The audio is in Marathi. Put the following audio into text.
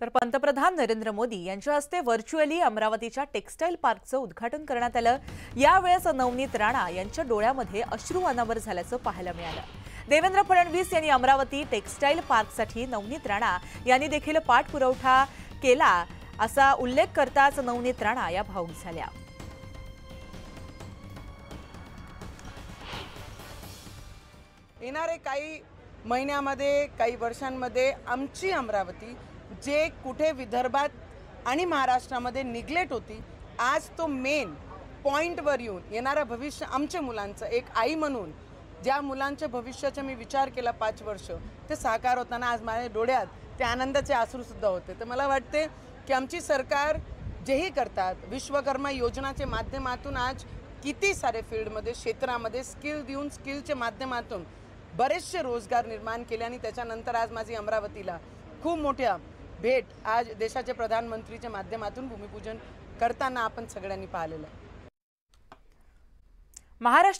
तर पंतप्रधान नरेंद्र मोदी यांच्या हस्ते व्हर्च्युअली अमरावतीच्या टेक्सटाईल पार्कचं उद्घाटन करण्यात आलं। यावेळेस नवनीत राणा यांच्या डोळ्यामध्ये अश्रू अनावर झाल्याचं पाहायला मिळालं। देवेंद्र फडणवीस यांनी अमरावती टेक्सटाईल पार्कसाठी नवनीत राणा यांनी देखील पाठपुरावा केला असा उल्लेख करताच नवनीत राणा या भावुक झाल्या। येणारे काही महिन्यामध्ये काही वर्षांमध्ये आमची अमरावती जे कुठे विदर्भात आणि महाराष्ट्रामध्ये निग्लेक्ट होती, आज तो मेन पॉइंटवर येऊन येणारं भविष्य आमच्या मुलांचं एक आई म्हणून ज्या मुलांच्या भविष्याचा मी विचार केला 5 वर्ष ते साकार होताना आज माझ्या डोळ्यात ते आनंदाचे अश्रूसुद्धा होते। तर मला वाटते की आमची सरकार जेही करतात विश्वकर्मा योजनाच्या माध्यमातून आज किती सारे फील्डमध्ये क्षेत्रामध्ये स्किल देऊन स्किलच्या माध्यमातून बरेचसे रोजगार निर्माण केले आणि त्याच्यानंतर आज माझी अमरावतीला खूप मोठ्या भेट आज देशाचे प्रधानमंत्रीच्या माध्यमातून भूमिपूजन करताना आपण सगळ्यांनी पाहिलेलं आहे। महाराष्ट्र